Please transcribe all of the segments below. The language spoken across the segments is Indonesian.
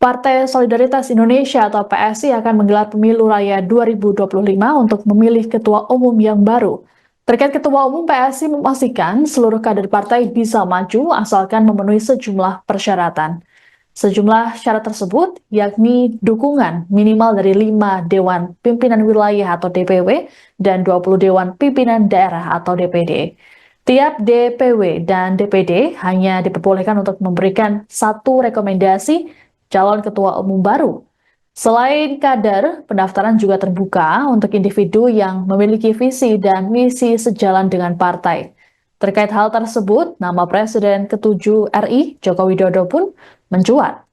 Partai Solidaritas Indonesia atau PSI akan menggelar pemilu raya 2025 untuk memilih ketua umum yang baru. Terkait ketua umum, PSI memastikan seluruh kader partai bisa maju asalkan memenuhi sejumlah persyaratan. Sejumlah syarat tersebut yakni dukungan minimal dari 5 Dewan Pimpinan Wilayah atau DPW dan 20 Dewan Pimpinan Daerah atau DPD. Tiap DPW dan DPD hanya diperbolehkan untuk memberikan satu rekomendasi calon ketua umum baru. Selain kader, pendaftaran juga terbuka untuk individu yang memiliki visi dan misi sejalan dengan partai. Terkait hal tersebut, nama Presiden ke-7 RI, Joko Widodo pun mencuat.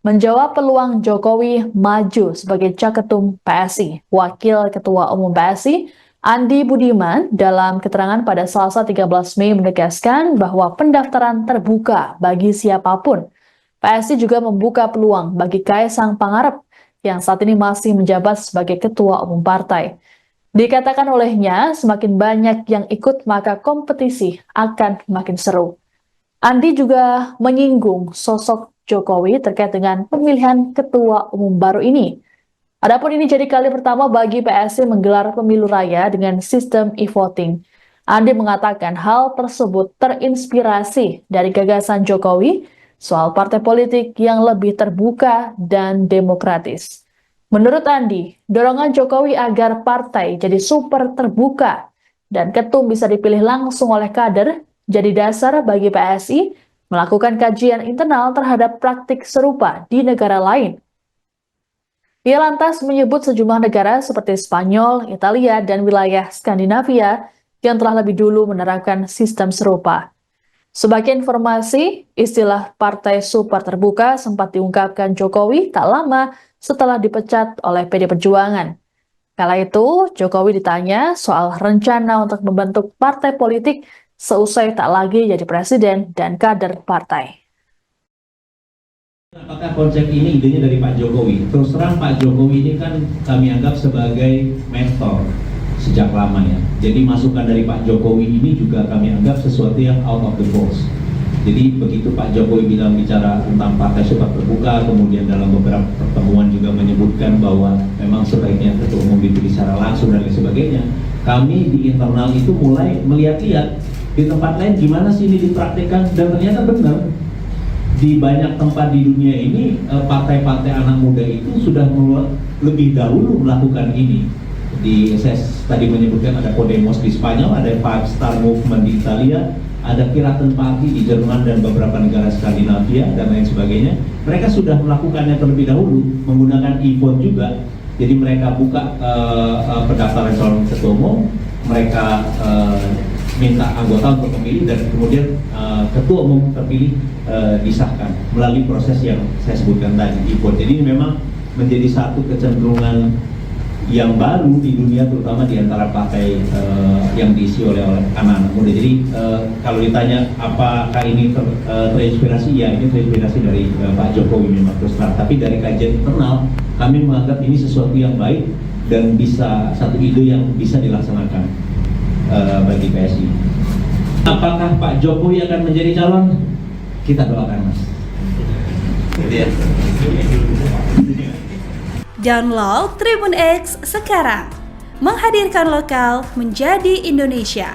Menjawab peluang Jokowi maju sebagai Caketum PSI, Wakil Ketua Umum PSI, Andi Budiman, dalam keterangan pada Selasa 13 Mei menegaskan bahwa pendaftaran terbuka bagi siapapun. PSI juga membuka peluang bagi Kaisang Pangarep yang saat ini masih menjabat sebagai Ketua Umum Partai. Dikatakan olehnya, semakin banyak yang ikut maka kompetisi akan makin seru. Andi juga menyinggung sosok Jokowi terkait dengan pemilihan Ketua Umum baru ini. Adapun ini jadi kali pertama bagi PSI menggelar pemilu raya dengan sistem e-voting. Andi mengatakan hal tersebut terinspirasi dari gagasan Jokowi soal partai politik yang lebih terbuka dan demokratis. Menurut Andi, dorongan Jokowi agar partai jadi super terbuka dan ketum bisa dipilih langsung oleh kader jadi dasar bagi PSI melakukan kajian internal terhadap praktik serupa di negara lain. Ia lantas menyebut sejumlah negara seperti Spanyol, Italia, dan wilayah Skandinavia yang telah lebih dulu menerapkan sistem serupa. Sebagai informasi, istilah partai super terbuka sempat diungkapkan Jokowi tak lama setelah dipecat oleh PD Perjuangan. Kala itu, Jokowi ditanya soal rencana untuk membentuk partai politik seusai tak lagi jadi presiden dan kader partai. Apakah konsep ini idenya dari Pak Jokowi? Terus terang Pak Jokowi ini kan kami anggap sebagai mentor sejak lama ya. Jadi masukan dari Pak Jokowi ini juga kami anggap sesuatu yang out of the box. Jadi begitu Pak Jokowi bicara tentang partai super terbuka, kemudian dalam beberapa pertemuan juga menyebutkan bahwa memang sebaiknya ketua umum dipilih secara langsung dan lain sebagainya. Kami di internal itu mulai melihat-lihat di tempat lain gimana sih ini dipraktikkan, dan ternyata benar. Di banyak tempat di dunia ini partai-partai anak muda itu sudah lebih dahulu melakukan ini. Saya tadi menyebutkan ada Podemos di Spanyol, ada Five Star Movement di Italia, ada Piratenparty di Jerman dan beberapa negara Skandinavia dan lain sebagainya. Mereka sudah melakukannya terlebih dahulu menggunakan e-vote juga. Jadi mereka buka pendaftaran calon ketua umum, mereka minta anggota untuk memilih, dan kemudian ketua umum terpilih disahkan melalui proses yang saya sebutkan tadi, e-vote. Jadi ini memang menjadi satu kecenderungan yang baru di dunia, terutama di antara partai yang diisi oleh anak-anak muda. Jadi kalau ditanya apakah ini terinspirasi, ya ini terinspirasi dari Pak Jokowi memang terus terang. Tapi dari kajian internal kami menganggap ini sesuatu yang baik dan bisa satu ide yang bisa dilaksanakan bagi PSI. Apakah Pak Jokowi akan menjadi calon? Kita doakan, Mas. Gitu ya. Download Tribun X sekarang, menghadirkan lokal menjadi Indonesia.